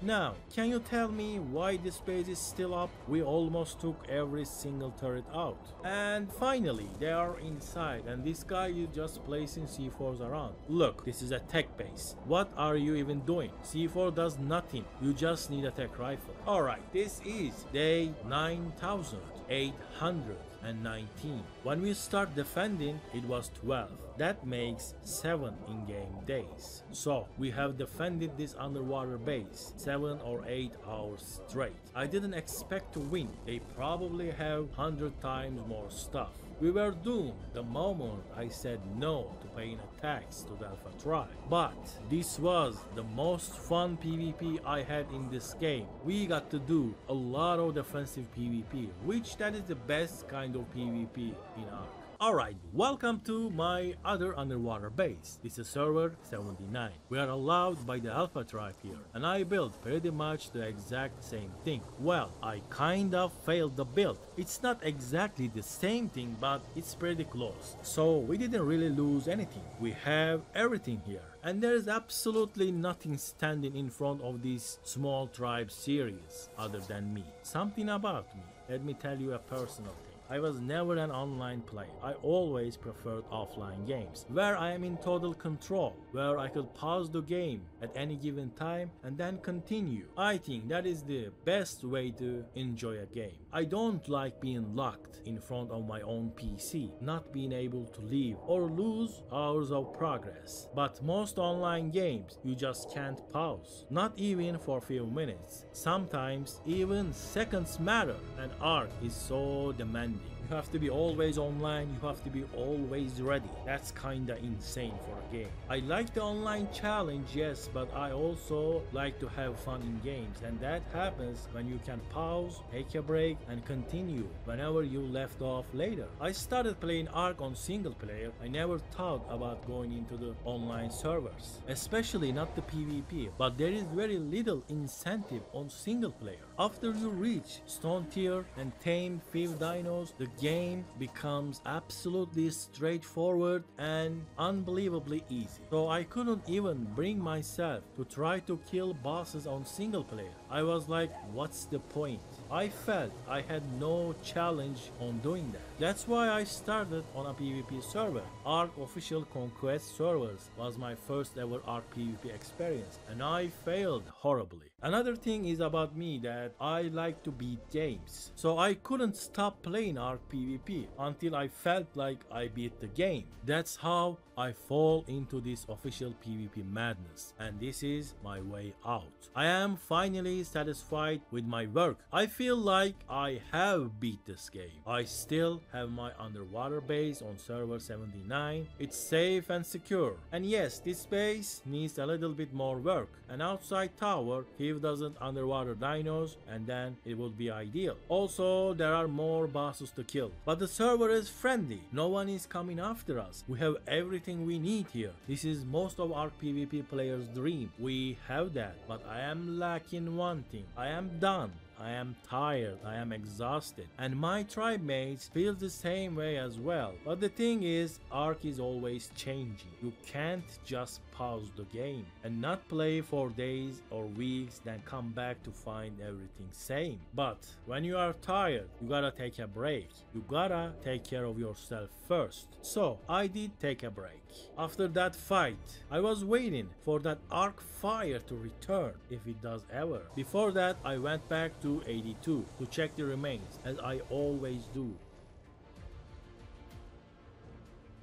Now, can you tell me why this base is still up? We almost took every single turret out. And finally, they are inside, and this guy is just placing C4s around. Look, this is a tech base. What are you even doing? C4 does nothing. You just need a tech rifle. Alright, this is day 9819. When we start defending, it was 12. That makes 7 in-game days. So we have defended this underwater base 7 or 8 hours straight. I didn't expect to win. They probably have 100 times more stuff. We were doomed the moment I said no to paying a tax to the Alpha tribe. But this was the most fun PvP I had in this game. We got to do a lot of defensive PvP, which that is the best kind of PvP in ARK. Alright, welcome to my other underwater base. This is server 79. We are allowed by the Alpha tribe here, and I built pretty much the exact same thing. Well, I kind of failed the build. It's not exactly the same thing, but it's pretty close. So we didn't really lose anything. We have everything here. And there is absolutely nothing standing in front of this small tribe series other than me. Something about me. Let me tell you a personal thing. I was never an online player. I always preferred offline games, where I am in total control, where I could pause the game at any given time and then continue. I think that is the best way to enjoy a game. I don't like being locked in front of my own PC, not being able to leave or lose hours of progress. But most online games, you just can't pause, not even for a few minutes. Sometimes even seconds matter, and ARK is so demanding. You have to be always online, you have to be always ready. That's kinda insane for a game. I like the online challenge, yes, but I also like to have fun in games, and that happens when you can pause, take a break, and continue whenever you left off later. I started playing ARK on single player. I never thought about going into the online servers, especially not the PvP, but there is very little incentive on single player. After you reach stone tier and tame 5 dinos, the game becomes absolutely straightforward and unbelievably easy. So I couldn't even bring myself to try to kill bosses on single player. I was like, what's the point? I felt I had no challenge on doing that. That's why I started on a PvP server. ARK official conquest servers was my first ever ARK PvP experience, and I failed horribly. Another thing is about me that I like to beat games, so I couldn't stop playing ARK PvP until I felt like I beat the game. That's how I fall into this official PvP madness, and this is my way out. I am finally satisfied with my work. I feel like I have beat this game. I still have my underwater base on server 79. It's safe and secure. And yes, this base needs a little bit more work. An outside tower, 5 underwater dinos, and then it would be ideal. Also, there are more bosses to kill. But the server is friendly. No one is coming after us. We have everything we need here. This is most of our PvP players' dream. We have that, but I am lacking one thing. I am done. I am tired, I am exhausted, and my tribe mates feel the same way as well. But the thing is, ARK is always changing. You can't just pause the game and not play for days or weeks, then come back to find everything same. But when you are tired, you gotta take a break. You gotta take care of yourself first. So I did take a break. After that fight, I was waiting for that ARK fire to return, if it does ever. Before that, I went back to 82 to check the remains, as I always do.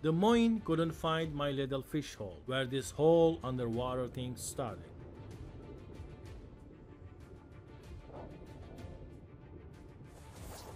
The moin couldn't find my little fish hole, where this whole underwater thing started.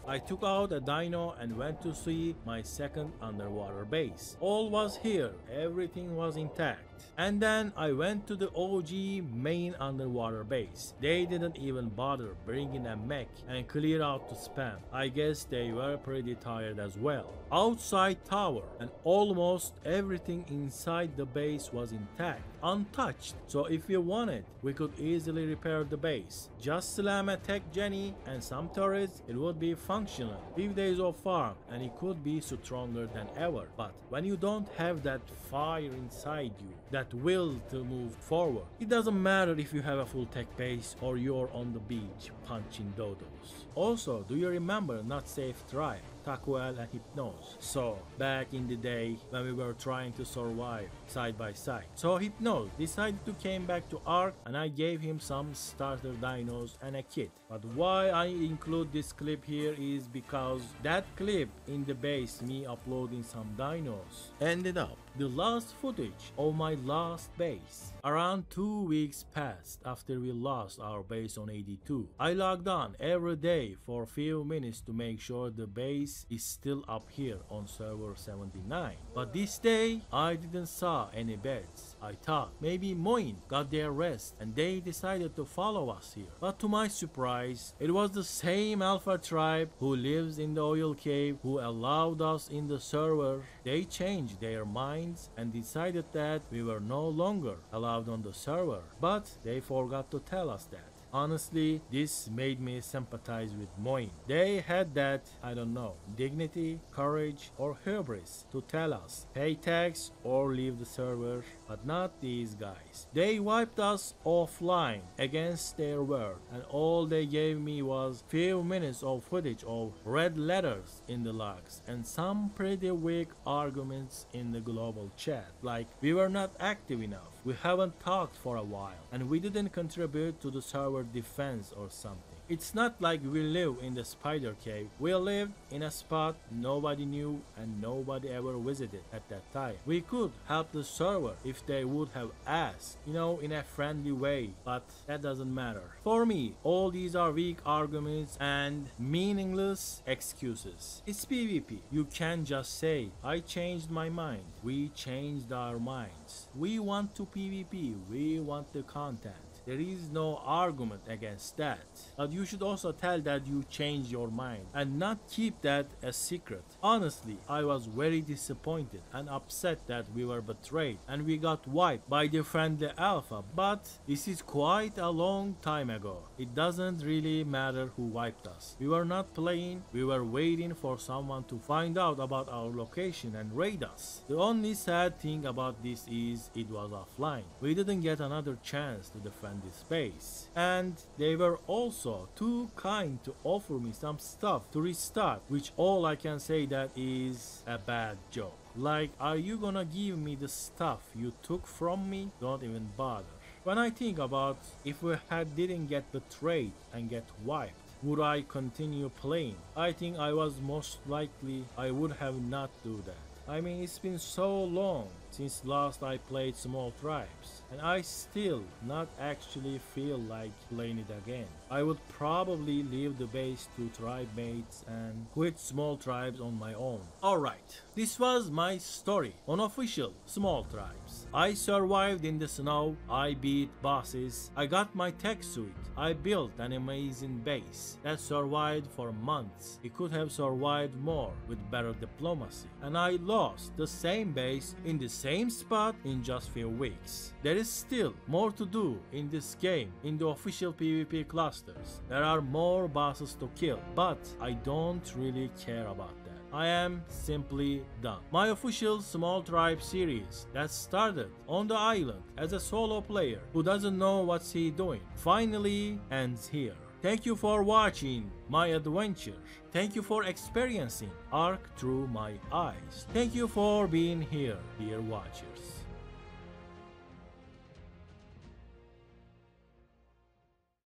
I took out a dino and went to see my second underwater base. All was here, everything was intact. And then I went to the OG main underwater base. They didn't even bother bringing a mech and clear out the spam. I guess they were pretty tired as well. Outside tower, and almost everything inside the base was intact, untouched. So if we wanted, we could easily repair the base. Just slam a tech Jenny and some turrets, it would be functional. 5 days of farm and it could be stronger than ever. But when you don't have that fire inside you, that will to move forward, it doesn't matter if you have a full tech base or you're on the beach punching dodos. Also, do you remember Not Safe Tribe? Taquel and Hypnose. So, back in the day when we were trying to survive side by side. So Hypnose decided to came back to ARK, and I gave him some starter dinos and a kit. But why I include this clip here is because that clip in the base, me uploading some dinos, ended up the last footage of my last base. Around 2 weeks passed after we lost our base on 82. I logged on every day for a few minutes to make sure the base base is still up here on server 79. But this day, I didn't saw any beds. I thought maybe moin got their rest and they decided to follow us here. But to my surprise, it was the same Alpha tribe who lives in the oil cave who allowed us in the server. They changed their minds and decided that we were no longer allowed on the server. But they forgot to tell us that. Honestly, this made me sympathize with moin. They had that, I don't know, dignity, courage, or hubris to tell us, pay tax or leave the server, but not these guys. They wiped us offline against their word, and all they gave me was few minutes of footage of red letters in the logs and some pretty weak arguments in the global chat, like we were not active enough, we haven't talked for a while, and we didn't contribute to the server defense or something. It's not like we live in the spider cave. We lived in a spot nobody knew and nobody ever visited at that time. We could help the server if they would have asked, in a friendly way, but that doesn't matter. For me, all these are weak arguments and meaningless excuses. It's PvP. You can't just say, I changed my mind. We changed our minds. We want to PvP. We want the content. There is no argument against that. But you should also tell that you changed your mind and not keep that a secret. Honestly, I was very disappointed and upset that we were betrayed and we got wiped by the friendly Alpha. But this is quite a long time ago. It doesn't really matter who wiped us. We were not playing, we were waiting for someone to find out about our location and raid us. The only sad thing about this is it was offline. We didn't get another chance to defend this base. And they were also too kind to offer me some stuff to restart, which all I can say that is a bad joke. Like, are you gonna give me the stuff you took from me? Don't even bother. When I think about if we didn't get betrayed and get wiped, would I continue playing? I think I was most likely I would have not do that. I mean, it's been so long since last I played Small Tribes, and I still not actually feel like playing it again. I would probably leave the base to tribe mates and quit Small Tribes on my own. Alright, this was my story on official Small Tribes. I survived in the snow, I beat bosses, I got my tech suit, I built an amazing base that survived for months. It could have survived more with better diplomacy, and I lost the same base in the same spot in just few weeks. There is still more to do in this game in the official PvP clusters. There are more bosses to kill, but I don't really care about that. I am simply done. My official Small Tribe series that started on the island as a solo player who doesn't know what's he doing finally ends here. Thank you for watching my adventure. Thank you for experiencing ARK through my eyes. Thank you for being here, dear watchers.